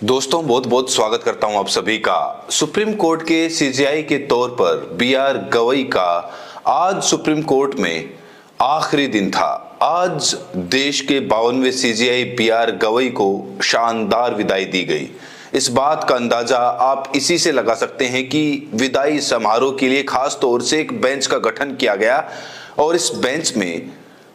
दोस्तों बहुत बहुत स्वागत करता हूं आप सभी का। सुप्रीम कोर्ट के सीजेआई के तौर पर बी.आर. गवई का आज सुप्रीम कोर्ट में आखिरी दिन था। आज देश के 52वें सीजेआई बी.आर. गवई को शानदार विदाई दी गई। इस बात का अंदाजा आप इसी से लगा सकते हैं कि विदाई समारोह के लिए खास तौर से एक बेंच का गठन किया गया और इस बेंच में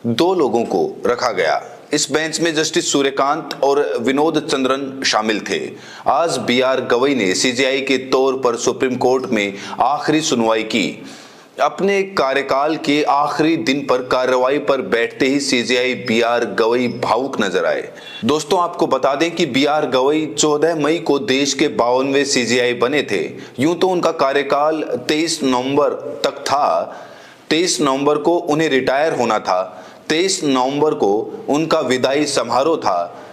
दो लोगों को रखा गया। इस बेंच में जस्टिस सूर्यकांत और विनोद चंद्रन शामिल थे। आज बी.आर. गवई ने सीजेआई के तौर पर सुप्रीम कोर्ट में आखिरी सुनवाई की। अपने कार्यकाल के आखिरी दिन पर कार्रवाई पर बैठते ही सीजेआई बी.आर. गवई भावुक नजर आए। दोस्तों आपको बता दें कि बी.आर. गवई 14 मई को देश के 52वें सीजेआई बने थे। यूं तो उनका कार्यकाल 23 नवंबर तक था। 23 नवंबर को उन्हें रिटायर होना था। 23 नवंबर को उनका विदाई समारोह था।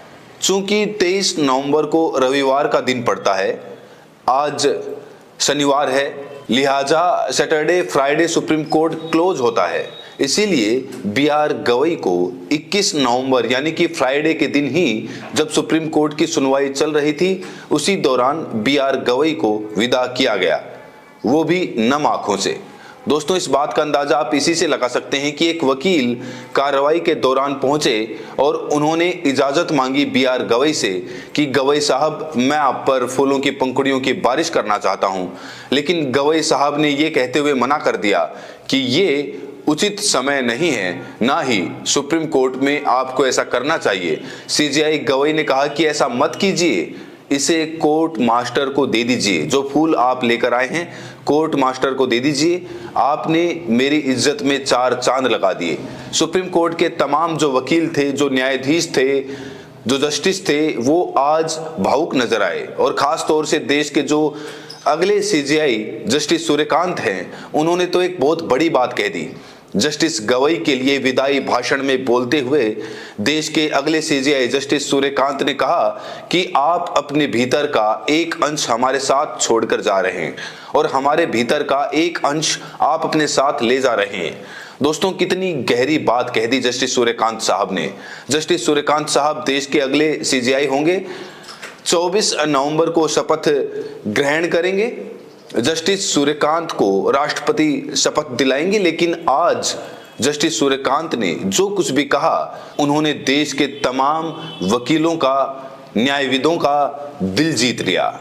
चूंकि 23 नवंबर को रविवार का दिन पड़ता है, आज शनिवार है, लिहाजा Saturday Friday supreme court close होता है। इसीलिए बी.आर. गवई को 21 नवंबर यानी कि फ्राइडे के दिन ही जब सुप्रीम कोर्ट की सुनवाई चल रही थी, उसी दौरान बी.आर. गवई को विदा किया गया, वो भी नम आंखों से। दोस्तों इस बात का अंदाजा आप इसी से लगा सकते हैं कि एक वकील कार्रवाई के दौरान पहुंचे और उन्होंने इजाजत मांगी बी.आर. गवई से कि गवई साहब मैं आप पर फूलों की पंखुड़ियों की बारिश करना चाहता हूं। लेकिन गवई साहब ने ये कहते हुए मना कर दिया कि ये उचित समय नहीं है, ना ही सुप्रीम कोर्ट में आपको ऐसा करना चाहिए। सीजेआई गवई ने कहा कि ऐसा मत कीजिए, इसे कोर्ट मास्टर को दे दीजिए। जो फूल आप लेकर आए हैं कोर्ट मास्टर को दे दीजिए। आपने मेरी इज्जत में चार चांद लगा दिए। सुप्रीम कोर्ट के तमाम जो वकील थे, जो न्यायाधीश थे, जो जस्टिस थे, वो आज भावुक नजर आए। और खास तौर से देश के जो अगले सीजेआई जस्टिस सूर्यकांत हैं, उन्होंने तो एक बहुत बड़ी बात कह दी। जस्टिस गवई के लिए विदाई भाषण में बोलते हुए देश के अगले सीजेआई जस्टिस सूर्यकांत ने कहा कि आप अपने भीतर का एक अंश हमारे साथ छोड़कर जा रहे हैं और हमारे भीतर का एक अंश आप अपने साथ ले जा रहे हैं। दोस्तों कितनी गहरी बात कह दी जस्टिस सूर्यकांत साहब ने। जस्टिस सूर्यकांत साहब देश के अगले सीजेआई होंगे। 24 नवंबर को शपथ ग्रहण करेंगे। जस्टिस सूर्यकांत को राष्ट्रपति शपथ दिलाएंगे। लेकिन आज जस्टिस सूर्यकांत ने जो कुछ भी कहा, उन्होंने देश के तमाम वकीलों का, न्यायविदों का दिल जीत लिया,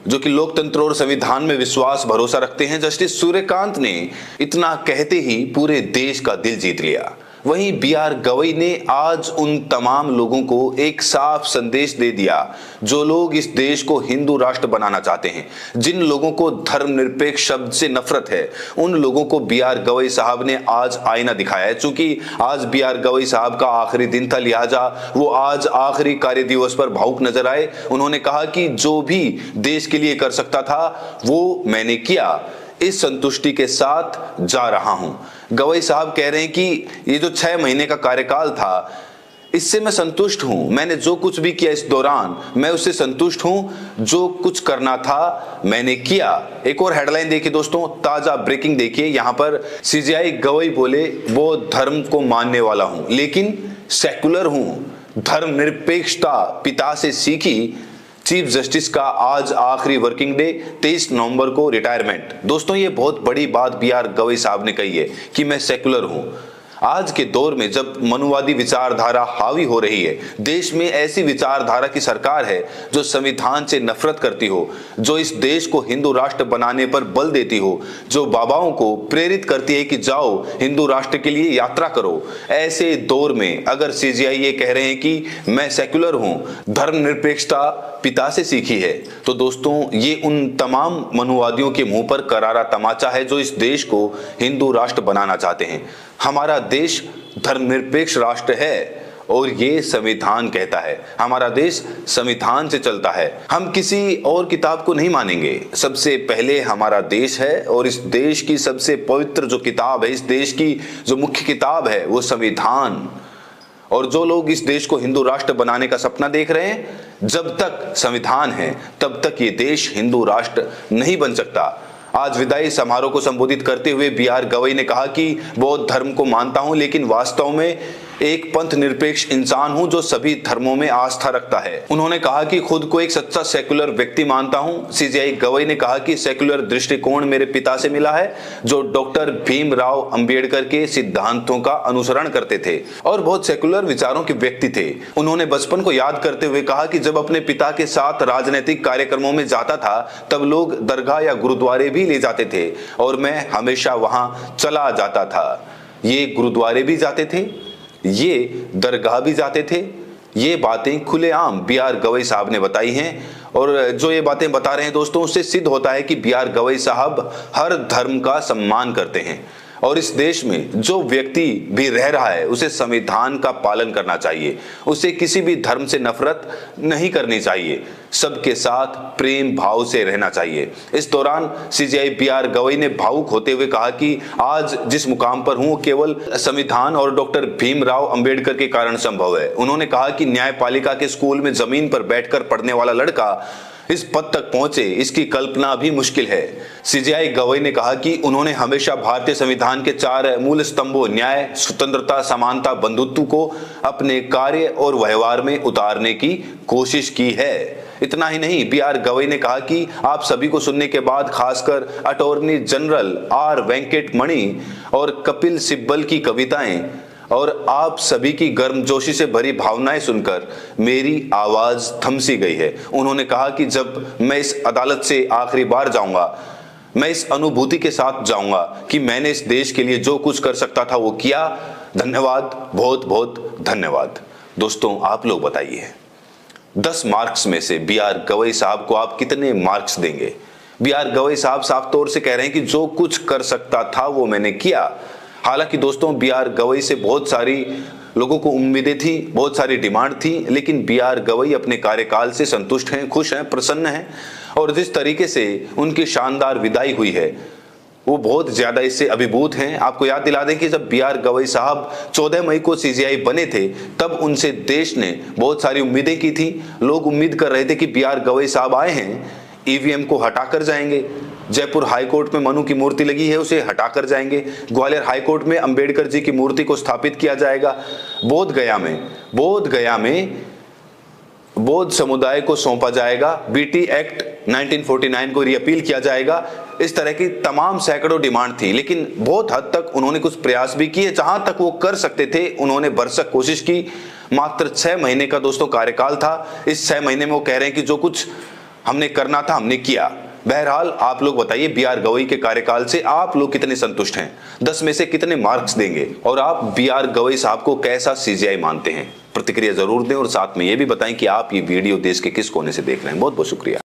जो कि लोकतंत्र और संविधान में विश्वास भरोसा रखते हैं। जस्टिस सूर्यकांत ने इतना कहते ही पूरे देश का दिल जीत लिया। वहीं बी.आर. गवई ने आज उन तमाम लोगों को एक साफ संदेश दे दिया जो लोग इस देश को हिंदू राष्ट्र बनाना चाहते हैं, जिन लोगों को धर्मनिरपेक्ष शब्द से नफरत है, उन लोगों को बी.आर. गवई साहब ने आज आईना दिखाया है। चूंकि आज बी.आर. गवई साहब का आखिरी दिन था, लिहाजा वो आज आखिरी कार्य दिवस पर भावुक नजर आए। उन्होंने कहा कि जो भी देश के लिए कर सकता था वो मैंने किया, इस संतुष्टि के साथ जा रहा हूं। गवई साहब कह रहे हैं कि ये जो 6 महीने का कार्यकाल था, इससे मैं संतुष्ट हूं। मैंने जो कुछ भी किया इस दौरान, मैं उससे संतुष्ट हूं। जो कुछ करना था मैंने किया। एक और हेडलाइन देखिए दोस्तों, ताजा ब्रेकिंग देखिए। यहां पर सीजेआई गवई बोले, वो धर्म को मानने वाला हूं लेकिन सेकुलर हूं। धर्मनिरपेक्षता पिता से सीखी। चीफ जस्टिस का आज आखिरी वर्किंग डे, 23 नवंबर को रिटायरमेंट। दोस्तों ये बहुत बड़ी बात बी.आर. गवई साहब ने कही है कि मैं सेकुलर हूं। आज के दौर में जब मनुवादी विचारधारा हावी हो रही है, देश में ऐसी विचारधारा की सरकार है जो संविधान से नफरत करती हो, जो इस देश को हिंदू राष्ट्र बनाने पर बल देती हो, जो बाबाओं को प्रेरित करती है कि जाओ हिंदू राष्ट्र के लिए यात्रा करो, ऐसे दौर में अगर सीजेआई ये कह रहे हैं कि मैं सेकुलर हूं, धर्मनिरपेक्षता पिता से सीखी है, तो दोस्तों ये उन तमाम मनुवादियों के मुंह पर करारा तमाचा है जो इस देश को हिंदू राष्ट्र बनाना चाहते हैं। हमारा देश धर्मनिरपेक्ष राष्ट्र है और ये संविधान कहता है। हमारा देश संविधान से चलता है। हम किसी और किताब को नहीं मानेंगे। सबसे पहले हमारा देश है और इस देश की सबसे पवित्र जो किताब है, इस देश की जो मुख्य किताब है, वो संविधान। और जो लोग इस देश को हिंदू राष्ट्र बनाने का सपना देख रहे हैं, जब तक संविधान है तब तक ये देश हिंदू राष्ट्र नहीं बन सकता। आज विदाई समारोह को संबोधित करते हुए बी.आर. गवई ने कहा कि बौद्ध धर्म को मानता हूं, लेकिन वास्तव में एक पंथ निरपेक्ष इंसान हूं जो सभी धर्मों में आस्था रखता है। उन्होंने कहा कि खुद को एक सच्चा सेक्युलर व्यक्ति मानता हूं। सीजेआई गवई ने कहा कि सेक्युलर दृष्टिकोण मेरे पिता से मिला है जो डॉक्टर भीमराव अंबेडकर के सिद्धांतों का अनुसरण करते थे और बहुत सेक्युलर विचारों के व्यक्ति थे। उन्होंने बचपन को याद करते हुए कहा कि जब अपने पिता के साथ राजनीतिक कार्यक्रमों में जाता था तब लोग दरगाह या गुरुद्वारे भी ले जाते थे और मैं हमेशा वहां चला जाता था। ये गुरुद्वारे भी जाते थे, ये दरगाह भी जाते थे। ये बातें खुलेआम बी.आर. गवई साहब ने बताई हैं और जो ये बातें बता रहे हैं दोस्तों, उससे सिद्ध होता है कि बी.आर. गवई साहब हर धर्म का सम्मान करते हैं और इस देश में जो व्यक्ति भी रह रहा है उसे संविधान का पालन करना चाहिए। उसे किसी भी धर्म से नफरत नहीं करनी चाहिए, सबके साथ प्रेम भाव से रहना चाहिए। इस दौरान सीजेआई बी.आर. गवई ने भावुक होते हुए कहा कि आज जिस मुकाम पर हूं केवल संविधान और डॉक्टर भीमराव अंबेडकर के कारण संभव है। उन्होंने कहा कि न्यायपालिका के स्कूल में जमीन पर बैठकर पढ़ने वाला लड़का इस पद तक पहुंचे, इसकी कल्पना भी मुश्किल है। सीजेआई गवई ने कहा कि उन्होंने हमेशा भारतीय संविधान के 4 मूल स्तंभों न्याय, स्वतंत्रता, समानता, बंधुत्व को अपने कार्य और व्यवहार में उतारने की कोशिश की है। इतना ही नहीं, बी.आर. गवई ने कहा कि आप सभी को सुनने के बाद खासकर अटॉर्नी जनरल आर. वेंकटमणि और कपिल सिब्बल की कविताएं और आप सभी की गर्मजोशी से भरी भावनाएं सुनकर मेरी आवाज थम सी गई है। उन्होंने कहा कि जब मैं इस अदालत से आखिरी बार जाऊंगा, मैं इस अनुभूति के साथ जाऊंगा कि मैंने इस देश के लिए जो कुछ कर सकता था वो किया। धन्यवाद, बहुत बहुत धन्यवाद। दोस्तों, आप लोग बताइए 10 मार्क्स में से बी.आर. गवई साहब को आप कितने मार्क्स देंगे? बी.आर. गवई साहब साफ तौर से कह रहे हैं कि जो कुछ कर सकता था वो मैंने किया। हालांकि दोस्तों, बी.आर. गवई से बहुत सारी लोगों को उम्मीदें थी, बहुत सारी डिमांड थी, लेकिन बी.आर. गवई अपने कार्यकाल से संतुष्ट हैं, खुश हैं, प्रसन्न हैं और जिस तरीके से उनकी शानदार विदाई हुई है वो बहुत ज्यादा इससे अभिभूत हैं। आपको याद दिला दें कि जब बी.आर. गवई साहब 14 मई को सीजेआई बने थे तब उनसे देश ने बहुत सारी उम्मीदें की थी। लोग उम्मीद कर रहे थे कि बी.आर. गवई साहब आए हैं, ईवीएम को हटाकर जाएंगे, जयपुर हाईकोर्ट में मनु की मूर्ति लगी है उसे हटाकर जाएंगे, ग्वालियर हाईकोर्ट में अंबेडकर जी की मूर्ति को स्थापित किया जाएगा, बोध गया में बौद्ध समुदाय को सौंपा जाएगा, बीटी एक्ट 1949 को रीअपील किया जाएगा। इस तरह की तमाम सैकड़ों डिमांड थी, लेकिन बहुत हद तक उन्होंने कुछ प्रयास भी किए। जहां तक वो कर सकते थे उन्होंने भरसक कोशिश की। मात्र 6 महीने का दोस्तों कार्यकाल था। इस 6 महीने में वो कह रहे हैं कि जो कुछ हमने करना था हमने किया। बहरहाल आप लोग बताइए बी.आर. गवई के कार्यकाल से आप लोग कितने संतुष्ट हैं? 10 में से कितने मार्क्स देंगे? और आप बी.आर. गवई साहब को कैसा सीजेआई मानते हैं? प्रतिक्रिया जरूर दें और साथ में ये भी बताएं कि आप ये वीडियो देश के किस कोने से देख रहे हैं। बहुत बहुत शुक्रिया।